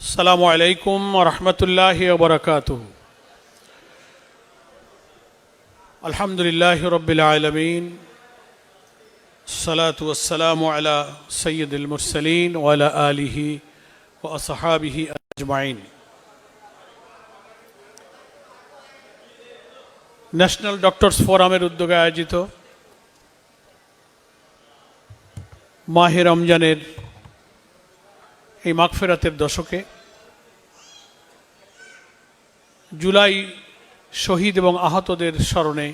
আসসালামু আলাইকুম ওয়া রাহমাতুল্লাহি ওয়া বারাকাতুহু। আলহামদুলিল্লাহি রাব্বিল আলামিন, আসসালাতু ওয়াসসালামু আলা সাইয়্যিদিল মুরসালিন ওয়া আলা আলিহি ওয়া আসহাবিহি আজমাইন। ন্যাশনাল ডক্টরস ফোরামের উদ্যোগে আয়োজিত মাহে রমজানের এই মাগফিরাতের দশকে জুলাই শহীদ এবং আহতদের স্মরণে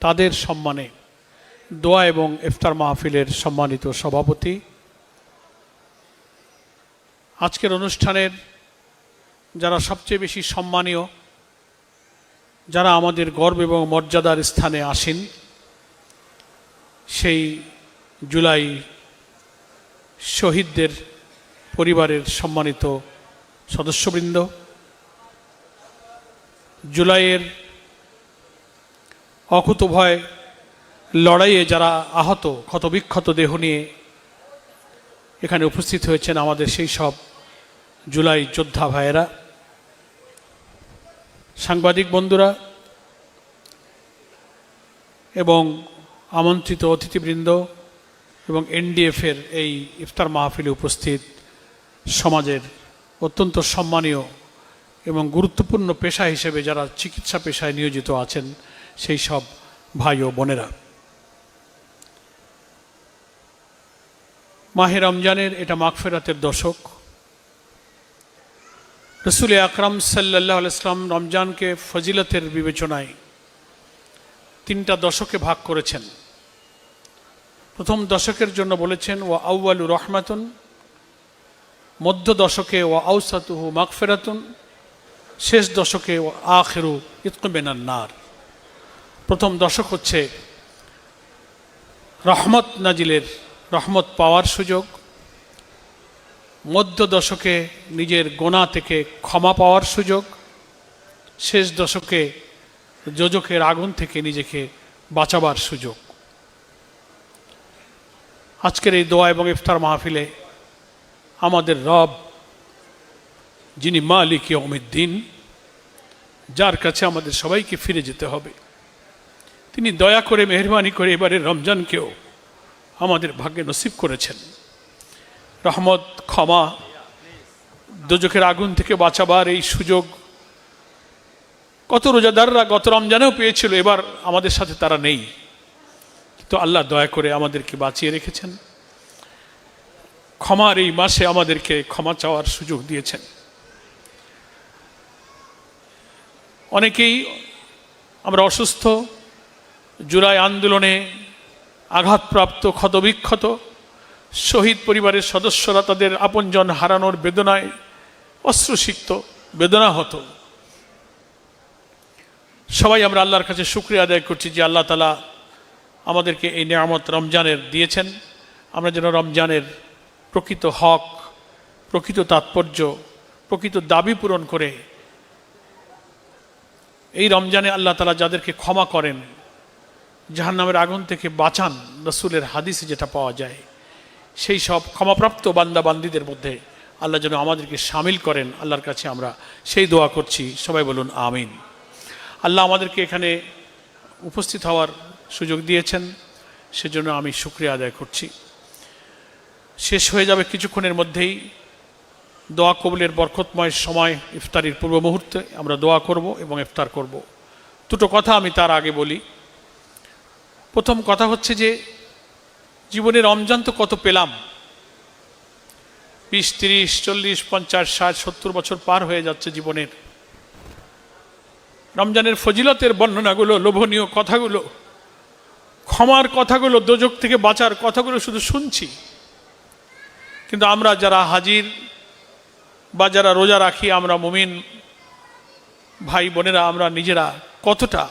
তাদের সম্মানে দোয়া এবং ইফতার মাহফিলের সম্মানিত সভাপতি, আজকের অনুষ্ঠানের যারা সবচেয়ে বেশি সম্মানীয়, যারা আমাদের গর্ব এবং মর্যাদার স্থানে আসেন, সেই জুলাই শহীদদের পরিবারের সম্মানিত সদস্যবৃন্দ, জুলাইয়ের অকুতোভয় লড়াইয়ে যারা আহত ক্ষতবিক্ষত দেহ নিয়ে এখানে উপস্থিত হয়েছেন, আমাদের সেই সব জুলাই যোদ্ধা ভাইয়েরা, সাংবাদিক বন্ধুরা এবং আমন্ত্রিত অতিথিবৃন্দ এবং এনডিএফের এই ইফতার মাহফিলে উপস্থিত সমাজের অত্যন্ত সম্মানীয় এবং গুরুত্বপূর্ণ পেশা হিসেবে যারা চিকিৎসা পেশায় নিয়োজিত আছেন, সেই সব ভাই ও বোনেরা, মাহে রমজানের এটা মাগফিরাতের দশক। রসুল আকরাম সাল্লাল্লাহু আলাইহি ওয়াসাল্লাম রমজানকে ফজিলতের বিবেচনায় তিনটা দশকে ভাগ করেছেন। প্রথম দশকের জন্য বলেছেন ওয়া আউয়ালু রহমাতুন, মধ্য দশকে ওয়া আউসাতুহু মাগফিরাতুন, শেষ দশকে ওয়া আখিরু ইতকুম মিনান নার। প্রথম দশক হচ্ছে রহমত নাজিলের, রহমত পাওয়ার সুযোগ। মধ্য দশকে নিজের গোনা থেকে ক্ষমা পাওয়ার সুযোগ। শেষ দশকে যোজকের আগুন থেকে নিজেকে বাঁচাবার সুযোগ। আজকের এই দোয়া এবং ইফতার মাহফিলে আমাদের রব, যিনি মালিক ইয়াউমিদ্দিন, যার কাছে আমাদের সবাইকে ফিরে যেতে হবে, তিনি দয়া করে মেহেরবানি করে এবারে রমজানকেও আমাদের ভাগ্যে নসিব করেছেন। রহমত, ক্ষমা, দোজখের আগুন থেকে বাঁচাবার এই সুযোগ কত রোজাদাররা গত রমজানেও পেয়েছিল, এবার আমাদের সাথে তারা নেই, তো আল্লাহ দয়া করে আমাদেরকে বাঁচিয়ে রেখেছেন। ক্ষমার এই মাসে আমাদেরকে ক্ষমা চাওয়ার সুযোগ দিয়েছেন। অনেকেই আমরা অসুস্থ, জুলাই আন্দোলনে আঘাতপ্রাপ্ত, ক্ষতবিক্ষত শহীদ পরিবারের সদস্যরা তাদের আপনজন হারানোর বেদনায় অশ্রুসিক্ত, বেদনাহত। সবাই আমরা আল্লাহর কাছে শুকরিয়া আদায় করছি যে আল্লাহ তাআলা আমাদেরকে এই নিয়ামত রমজানের দিয়েছেন। আমরা যেন রমজানের প্রকৃত হক, প্রকৃত তাৎপর্য, প্রকৃত দাবি পূরণ করে এই রমজানে আল্লাহ তাআলা যাদেরকে ক্ষমা করেন, জাহান্নামের আগুন থেকে বাঁচান, রাসূলের হাদিসে যেটা পাওয়া যায়, সেই সব ক্ষমাপ্রাপ্ত বান্দা বান্দীদের মধ্যে আল্লাহ যেন আমাদেরকে শামিল করেন। আল্লাহর কাছে আমরা সেই দোয়া করছি। সবাই বলুন আমিন। আল্লাহ আমাদেরকে এখানে উপস্থিত হওয়ার সুযোগ দিয়েছেন, সেজন্য আমি শুকরিয়া আদায় করছি। শেষ হয়ে যাবে কিছুক্ষণের মধ্যেই দোয়া কবুলের বরকতময় সময়। ইফতারির পূর্ব মুহূর্তে আমরা দোয়া করব এবং ইফতার করব। দুটো কথা আমি তার আগে বলি। প্রথম কথা হচ্ছে যে জীবনে রমজান তো কত পেলাম, 20, 30, 40, 50, 60, 70 বছর পার হয়ে যাচ্ছে জীবনের। রমজানের ফজিলতের বর্ণনাগুলো, লোভনীয় কথাগুলো, ক্ষমার কথাগুলো, দোজখ থেকে বাঁচার কথাগুলো শুধু শুনছি, কিন্তু আমরা যারা হাজির বা যারা রোজা রাখি, আমরা মুমিন ভাই বোনেরা, আমরা নিজেরা কতটা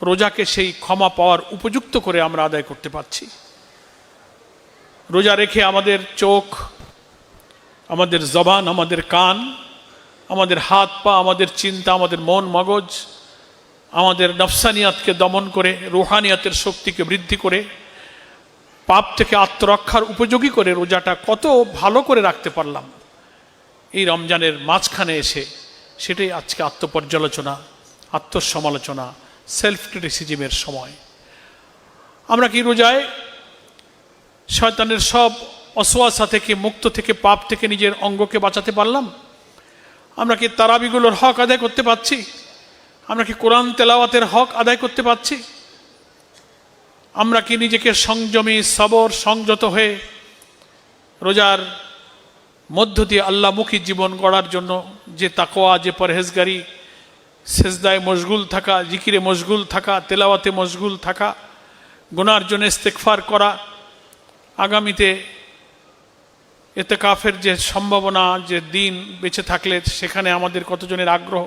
রোজাকে সেই ক্ষমা পাওয়ার উপযুক্ত করে আমরা আদায় করতে পারছি। রোজা রেখে আমাদের চোখ, আমাদের জবান, আমাদের কান, আমাদের হাত পা, আমাদের চিন্তা, আমাদের মন মগজ, আমাদের নফসানিয়াতকে দমন করে রুহানিয়াতের শক্তিকে বৃদ্ধি করে পাপ থেকে আত্মরক্ষার উপযোগী করে রোজাটা কত ভালো করে রাখতে পারলাম, এই রমজানের মাঝখানে এসে সেটাই আজকে আত্মপর্যালোচনা, আত্মসমালোচনা, সেলফ ক্রিটিসিজমের সময়। আমরা কি রোজায় শয়তানের সব অসওয়াসা থেকে, মুক্ত থেকে, পাপ থেকে নিজের অঙ্গকে বাঁচাতে পারলাম? আমরা কি তারাবিগুলোর হক আদায় করতে পারছি? আমরা কি কোরআন তেলাওয়াতের হক আদায় করতে পারছি? আমরা কি নিজেকে সংযমী, সবর, সংযত হয়ে রোজার মধ্য দিয়ে আল্লাহমুখী জীবন গড়ার জন্য যে তাকওয়া, যে পরহেজগারি, সেজদায় মশগুল থাকা, জিকিরে মশগুল থাকা, তেলাওয়াতে মশগুল থাকা, গুনার জন্য ইস্তেগফার করা, আগামীতে ইতিকাফের যে সম্ভাবনা, যে দিন বেঁচে থাকলে সেখানে আমাদের কতজনের আগ্রহ,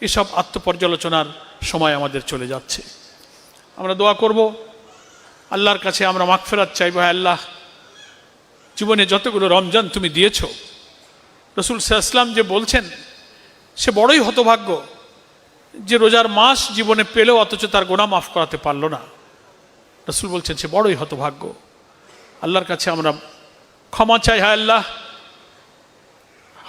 এসব আত্মপর্যালোচনার সময় আমাদের চলে যাচ্ছে। আমরা দোয়া করব, আল্লাহর কাছে আমরা মাগফিরাত চাইব। আল্লাহ, জীবনে যতগুলো রমজান তুমি দিয়েছ, রাসূল সাল্লাল্লাহু আলাইহি ওয়াসাল্লাম যে বলছেন সে বড়ই হতভাগ্য যে রোজার মাস জীবনে পেলেও অথচ তার গুনাহ মাফ করাতে পারল না। রাসূল বলছেন সে বড়ই হতভাগ্য। আল্লাহর কাছে আমরা ক্ষমা চাই। হায় আল্লাহ,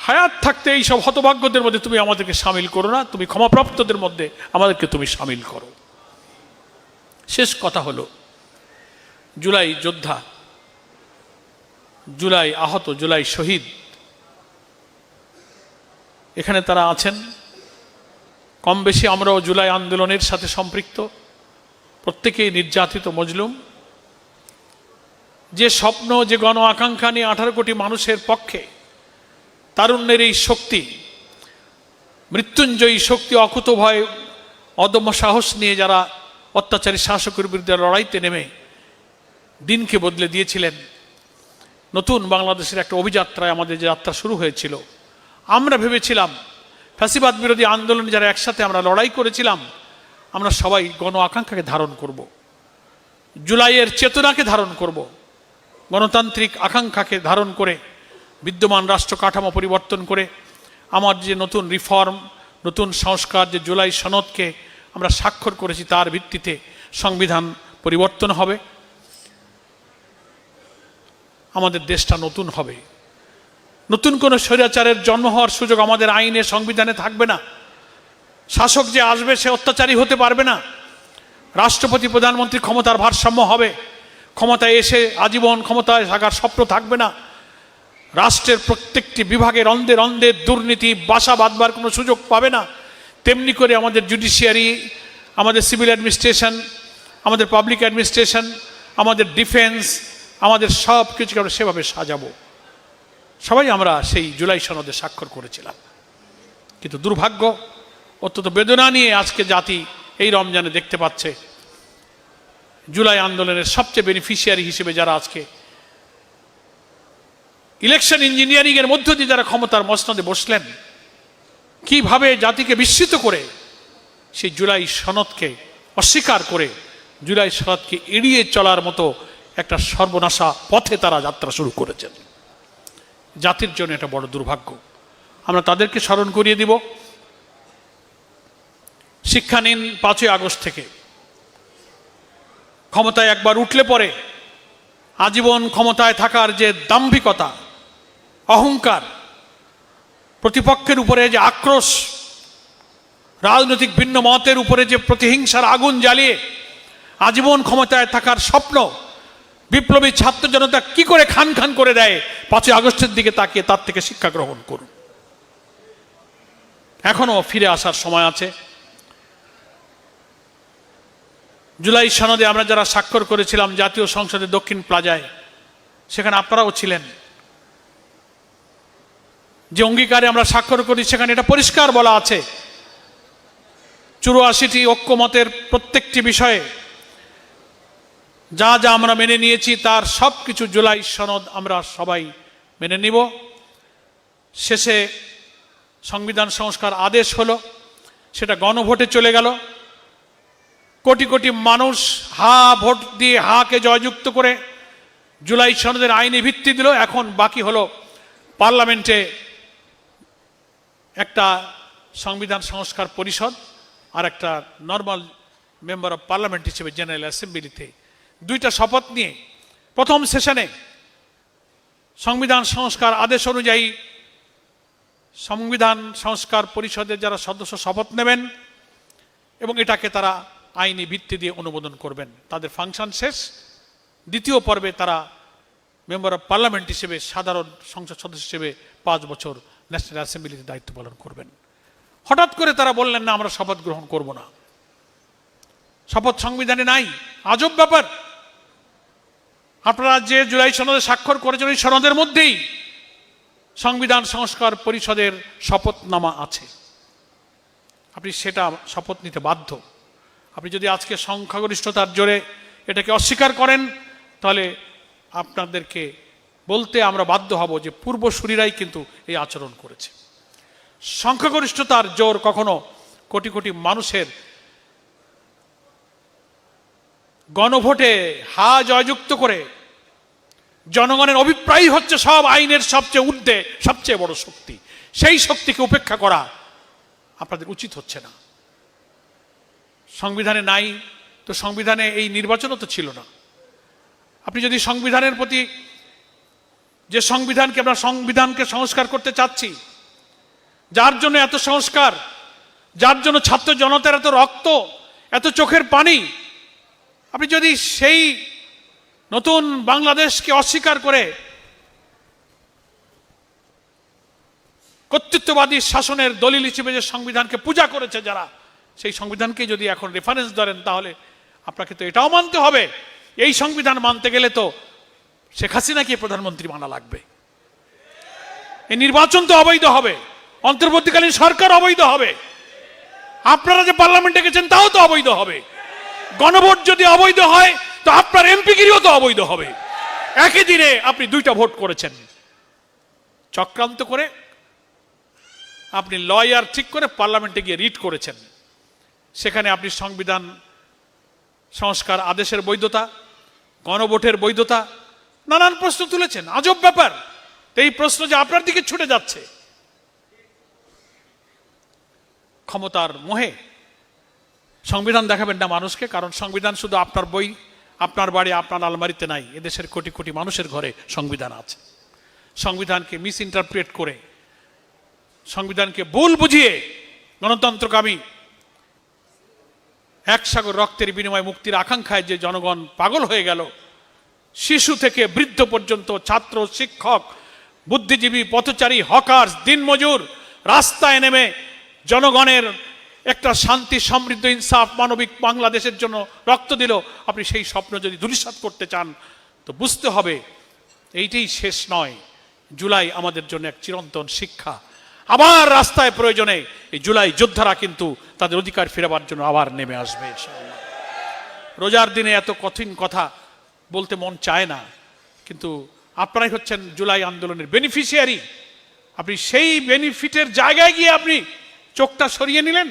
হায়াত থাকতে এই সব হতভাগ্যদের মধ্যে তুমি আমাদেরকে সামিল করো না, তুমি ক্ষমাপ্রাপ্তদের মধ্যে আমাদেরকে তুমি সামিল করো। শেষ কথা হলো, জুলাই যোদ্ধা, জুলাই আহত, জুলাই শহীদ, এখানে তারা আছেন। কম বেশি আমরাও জুলাই আন্দোলনের সাথে সম্পৃক্ত, প্রত্যেকেই নির্যাতিত, মজলুম। যে স্বপ্ন, যে গণ আকাঙ্ক্ষা নিয়ে 18 কোটি মানুষের পক্ষে তারুণ্যের এই শক্তি, মৃত্যুঞ্জয়ী শক্তি, অকুতোভয় অদম্য সাহস নিয়ে যারা অত্যাচারী শাসকের বিরুদ্ধে লড়াইতে নেমে দিনকে বদলে দিয়েছিলেন, নতুন বাংলাদেশের একটা অভিযাত্রায় আমাদের যে যাত্রা শুরু হয়েছিল, আমরা ভেবেছিলাম ফ্যাসিবাদ বিরোধী আন্দোলনে যারা একসাথে আমরা লড়াই করেছিলাম, আমরা সবাই গণ আকাঙ্ক্ষাকে ধারণ করব, জুলাইয়ের চেতনাকে ধারণ করব, গণতান্ত্রিক আকাঙ্ক্ষাকে ধারণ করে বিদ্যমান রাষ্ট্র কাঠামো পরিবর্তন করে আমার যে নতুন রিফর্ম, নতুন সংস্কার, যে জুলাই সনদকে আমরা স্বাক্ষর করেছি তার ভিত্তিতে সংবিধান পরিবর্তন হবে, আমাদের দেশটা নতুন হবে। নতুন কোনো স্বৈরাচারের জন্ম হওয়ার সুযোগ আমাদের আইনে, সংবিধানে থাকবে না। শাসক যে আসবে সে অত্যাচারী হতে পারবে না। রাষ্ট্রপতি, প্রধানমন্ত্রী ক্ষমতার ভারসাম্য হবে। ক্ষমতায় এসে আজীবন ক্ষমতায় থাকার স্বপ্ন থাকবে না। রাষ্ট্রের প্রত্যেকটি বিভাগে রন্ধে রন্ধে দুর্নীতি, বাসা বাঁধবার কোনো সুযোগ পাবে না। তেমনি করে আমাদের জুডিশিয়ারি, আমাদের সিভিল অ্যাডমিনিস্ট্রেশন, আমাদের পাবলিক অ্যাডমিনিস্ট্রেশন, আমাদের ডিফেন্স, আমাদের সব কিছুকে আমরা সেভাবে সাজাবো। সবাই আমরা সেই জুলাই সনদে স্বাক্ষর করেছিলাম, কিন্তু দুর্ভাগ্য, অত্যন্ত বেদনা নিয়ে আজকে জাতি এই রমজানে দেখতে পাচ্ছে জুলাই আন্দোলনের সবচেয়ে বেনিফিশিয়ারি হিসেবে যারা আজকে ইলেকশন ইঞ্জিনিয়ারিং এর মধ্য দিয়ে যারা ক্ষমতার মসনদে বসলেন, কিভাবে জাতিকে বিস্মিত করে সেই জুলাই সনদকে অস্বীকার করে জুলাই সনদকে এড়িয়ে চলার মতো একটা সর্বনাশা পথে তারা যাত্রা শুরু করেছেন। জাতির জন্য এটা বড় দুর্ভাগ্য। আমরা তাদেরকে স্মরণ করিয়ে দিব। শিক্ষা নিন 5ই আগস্ট থেকে। ক্ষমতায় একবার উঠলে পরে আজীবন ক্ষমতায় থাকার যে দাম্ভিকতা, অহংকার, প্রতিপক্ষের উপরে যে আক্রোশ, রাজনৈতিক ভিন্ন মতের উপরে যে প্রতিহিংসার আগুন জ্বালিয়ে আজীবন ক্ষমতায় থাকার স্বপ্ন বিপ্লবী ছাত্র জনতা কি করে খান খান করে দেয়, 5ই আগস্টের দিকে তাকিয়ে তার থেকে শিক্ষা গ্রহণ করুন। এখনো ফিরে আসার সময় আছে। জুলাই সনদে আমরা যারা স্বাক্ষর করেছিলাম জাতীয় সংসদের দক্ষিণ প্লাজায়, সেখানে আপনারাও ছিলেন। যে অঙ্গীকারে আমরা স্বাক্ষর করি সেখানে এটা পরিষ্কার বলা আছে, 84টি ঐক্যমতের প্রত্যেকটি বিষয়ে যা যা আমরা মেনে নিয়েছি তার সব কিছু জুলাই সনদ আমরা সবাই মেনে নিব। শেষে সংবিধান সংস্কার আদেশ হলো, সেটা গণভোটে চলে গেল। কোটি কোটি মানুষ হা ভোট দিয়ে হাকে জয়যুক্ত করে জুলাই সনদের আইনি ভিত্তি দিল। এখন বাকি হলো পার্লামেন্টে একটা সংবিধান সংস্কার পরিষদ আর একটা নর্মাল মেম্বার অফ পার্লামেন্ট হিসেবে জেনারেল অ্যাসেম্বলিতে 2টা শপথ নিয়ে প্রথম সেশনে সংবিধান সংস্কার আদেশ অনুযায়ী সংবিধান সংস্কার পরিষদের যারা সদস্য শপথ নেবেন এবং এটাকে তারা আইনি ভিত্তি দিয়ে অনুমোদন করবেন, তাদের ফাংশন শেষ। দ্বিতীয় পর্বে তারা মেম্বার অফ পার্লামেন্ট হিসেবে, সাধারণ সংসদ সদস্য হিসেবে 5 বছর ন্যাশনাল অ্যাসেম্বলিতে দায়িত্ব পালন করবেন। হঠাৎ করে তারা বললেন না আমরা শপথ গ্রহণ করব না, শপথ সংবিধানে নাই। আজব ব্যাপার। আপনারা যে জুলাই সনদে স্বাক্ষর করেছেন ওই সনদের মধ্যেই সংবিধান সংস্কার পরিষদের শপথনামা আছে, আপনি সেটা শপথ নিতে বাধ্য। আপনি যদি আজকে সংখ্যাগরিষ্ঠতার জোরে এটাকে অস্বীকার করেন তাহলে আপনাদেরকে বলতে আমরা বাধ্য হব যে পূর্বসূরীরাই কিন্তু এই আচরণ করেছে। সংখ্যাগরিষ্ঠতার জোর কখনো কোটি কোটি মানুষের গণভোটে হা জয়যুক্ত করে জনগণের অভিপ্রায় হচ্ছে সব আইনের সবচেয়ে ঊর্ধ্বে, সবচেয়ে বড় শক্তি। সেই শক্তিকে উপেক্ষা করা আপনাদের উচিত হচ্ছে না। সংবিধানে নাই তো সংবিধানে এই নির্বাচনও তো ছিল না। আপনি যদি সংবিধানের প্রতি, যে সংবিধানকে আমরা সংবিধানকে সংস্কার করতে চাচ্ছি, যার জন্য এত সংস্কার, যার জন্য ছাত্র জনতার এত রক্ত, এত চোখের পানি, আপনি যদি সেই নতুন বাংলাদেশকে অস্বীকার করে কর্তৃত্ববাদী শাসনের দলিল হিসেবে যে সংবিধানকে পূজা করেছে যারা, সেই সংবিধানকে যদি এখন রেফারেন্স ধরেন তাহলে আপনাকে তো এটাও মানতে হবে, এই সংবিধান মানতে গেলে তো শেখ হাসিনাকে প্রধানমন্ত্রী মানা লাগবে, এই নির্বাচন তো অবৈধ হবে, অন্তর্বর্তীকালীন সরকার অবৈধ হবে, আপনারা যে পার্লামেন্টে গেছেন তাও তো অবৈধ হবে, গণভোট যদি অবৈধ হয় তো আপনার এমপিগিরিও তো অবৈধ হবে। একই দিনে আপনি 2টা ভোট করেছেন, চক্রান্ত করে আপনি লয়ার ঠিক করে পার্লামেন্টে গিয়ে রিট করেছেন, সেখানে আপনি সংবিধান সংস্কার আদেশের বৈধতা, গণভোটের বৈধতা, নানান প্রশ্ন তুলেছেন। আজব ব্যাপার। এই প্রশ্ন যে আপনার দিকে ছুটে যাচ্ছে, ক্ষমতার মোহে সংবিধান দেখাবেন না মানুষকে, কারণ সংবিধান শুধু আপনার বই, আপনার বাড়ি, আপনার আলমারিতে নাই, এদেশের কোটি কোটি মানুষের ঘরে সংবিধান আছে। সংবিধানকে মিস ইন্টারপ্রেট করে, সংবিধানকে ভুল বুঝিয়ে গণতন্ত্রকামী এক সাগর রক্তের বিনিময়ে মুক্তির আকাঙ্ক্ষায় যে জনগণ পাগল হয়ে গেল, শিশু থেকে বৃদ্ধ পর্যন্ত, ছাত্র, শিক্ষক, বুদ্ধিজীবী, পথচারী, হকার্স, দিনমজুর রাস্তায় নেমে জনগণের একটা শান্তি, সমৃদ্ধ, ইনসাফ, মানবিক বাংলাদেশের জন্য রক্ত দিল। আপনি সেই স্বপ্ন যদি ধূলিসাৎ করতে চান তো বুঝতে হবে এইটাই শেষ নয়, জুলাই আমাদের জন্য এক চিরন্তন শিক্ষা। আবার রাস্তায় প্রয়োজনে এই জুলাই যোদ্ধারা কিন্তু তাদের অধিকার ফেরাবার জন্য আবার নেমে আসবে ইনশাআল্লাহ। রোজার দিনে এত কঠিন কথা বলতে মন চায় না, কিন্তু আপনারাই হচ্ছেন জুলাই আন্দোলনের বেনিফিশিয়ারি। আপনি সেই বেনিফিটের জায়গায় গিয়ে আপনি চোখটা সরিয়ে নিলেন।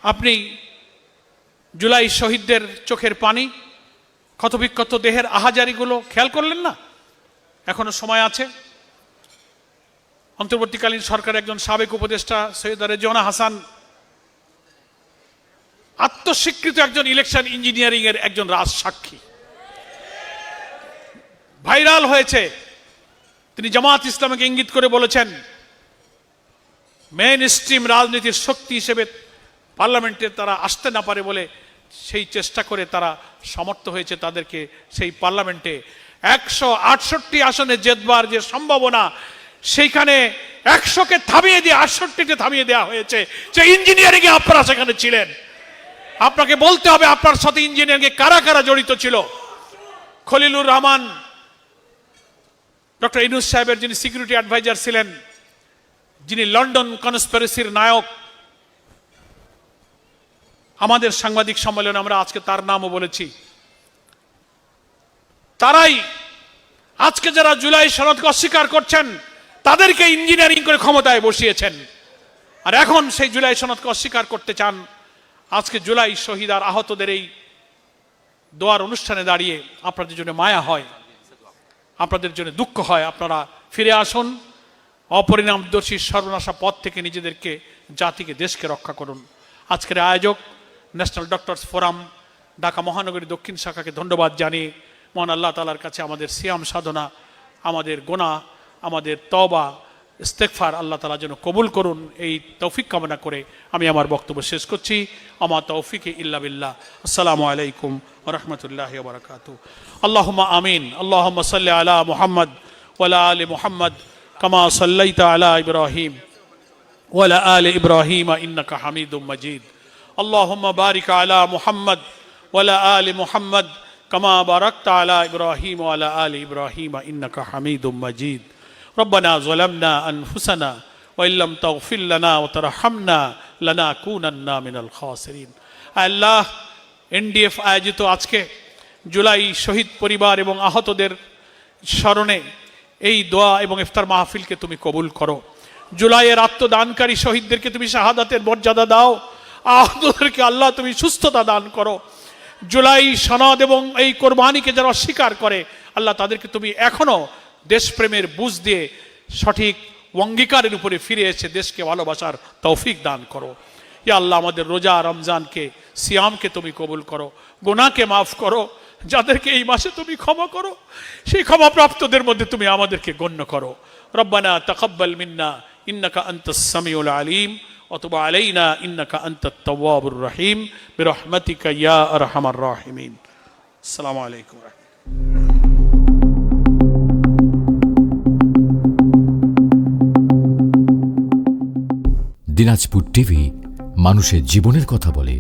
আপনি জুলাই শহীদদের চোখের পানি, ক্ষতবিক্ষত দেহের আহাজারিগুলো খেয়াল করলেন না। এখনো সময় আছে। অন্তর্বর্তীকালীন সরকারের একজন সাবেক উপদেষ্টা সৈয়দা রেজওয়ানা হাসান আত্মস্বীকৃত একজন ইলেকশন ইঞ্জিনিয়ারিং এর একজন রাজ সাক্ষী, ভাইরাল হয়েছে। তিনি জামাত ইসলামকে ইঙ্গিত করে বলেছেন মেইন স্ট্রিম রাজনীতির শক্তি হিসেবে পার্লামেন্টে তারা আসতে না পারে বলে সেই চেষ্টা করে তারা সমর্থ হয়েছে তাদেরকে সেই পার্লামেন্টে 168 আসনে জেতবার যে সম্ভাবনা, সেইখানে 100কে থামিয়ে দিয়ে 68তে থামিয়ে দেওয়া হয়েছে। যে ইঞ্জিনিয়ারিং এ আপনারা সেখানে ছিলেন, আপনাকে বলতে হবে আপনার সাথে ইঞ্জিনিয়ারিং এ কারা কারা জড়িত ছিল। খলিলুর রহমান, ডক্টর ইউনূস সাহেবের যিনি সিকিউরিটি অ্যাডভাইজার ছিলেন, যিনি লন্ডন কনস্পিরেসির নায়ক, আমাদের সাংবাদিক সম্মেলনে আমরা আজকে তার নামও বলেছি। তারাই আজকে যারা জুলাই সনদকে অস্বীকার করছেন তাদেরকে ইঞ্জিনিয়ারিং করে ক্ষমতায় বসিয়েছেন, আর এখন সেই জুলাই সনদকে অস্বীকার করতে চান। আজকে জুলাই শহীদ আর আহতদের এই দোয়ার অনুষ্ঠানে দাঁড়িয়ে আপনাদের জন্য মায়া হয়, আপনাদের জন্য দুঃখ হয়। আপনারা ফিরে আসুন, অপরিণামদর্শী সর্বনাশা পথ থেকে নিজেদেরকে, জাতিকে, দেশকে রক্ষা করুন। আজকের আয়োজক ন্যাশনাল ডক্টরস ফোরাম ঢাকা মহানগরী দক্ষিণ শাখাকে ধন্যবাদ জানিয়ে মহান আল্লাহ তাআলার কাছে আমাদের সিয়াম সাধনা, আমাদের গোনা, আমাদের তওবা, ইস্তেগফার আল্লাহ তাআলা যেন কবুল করুন, এই তৌফিক কামনা করে আমি আমার বক্তব্য শেষ করছি। আমা তৌফিকে ইল্লা বিল্লাহ। আসসালামু আলাইকুম ওয়া রাহমাতুল্লাহি ওয়া বারাকাতুহু। আল্লাহুম্মা আমিন। আল্লাহুম্মা সাল্লি আলা মুহাম্মদ ওয়া আলা আলি মুহাম্মদ কামা সাল্লাইতা আলা ইব্রাহিম ওয়া আলা আলি ইব্রাহিম ইন্নাকা হামিদুম মাজিদ। আল্লাহুম্মা বারিক আলা মুহাম্মদ ওয়া আলা আলি মুহাম্মদ কামা বারাকতা আলা ইব্রাহিম ওয়া আলা আলি ইব্রাহিম ইন্নাকা হামিদুম মাজিদ। ربنا ظلمنا أنفسنا وإن لم تغفر لنا وترحمنا لنكونن من الخاسرين। আল্লাহ, এনডিএফ আয়োজিত আজকে জুলাই শহীদ পরিবার এবং আহতদের স্মরণে এই দোয়া এবং ইফতার মাহফিলকে তুমি কবুল করো। জুলাইয়ের আত্মদানকারী শহীদদেরকে তুমি শাহাদাতের মর্যাদা দাও, আহতদেরকে আল্লাহ তুমি সুস্থতা দান করো। জুলাই সনদ এবং এই কোরবানিকে যারা অস্বীকার করে আল্লাহ তাদেরকে তুমি এখনো দেশপ্রেমের বুঝ দিয়ে সঠিক অঙ্গীকারের উপরে ফিরে এসে দেশকে ভালোবাসার তৌফিক দান করো। ইয়া আল্লাহ, আমাদের রোজা রমজানকে সিয়ামকে তুমি কবুল করো, গুনাহকে মাফ করো। যাদেরকে এই মাসে তুমি ক্ষমা করো সেই ক্ষমাপ্রাপ্তদের মধ্যে তুমি আমাদেরকে গণ্য করো। রব্বানা তাকাব্বাল মিন্না ইন্নাকা আনতাস সামিউল আলিম ওয়া তুব আলাইনা ইন্নাকা আনতাত তাওয়াবুর রহিম বিরহমাতিকা ইয়া আরহামার রাহিমিন। আসসালামু আলাইকুম। দিনাজপুর টিভি মানুষের জীবনের কথা বলে।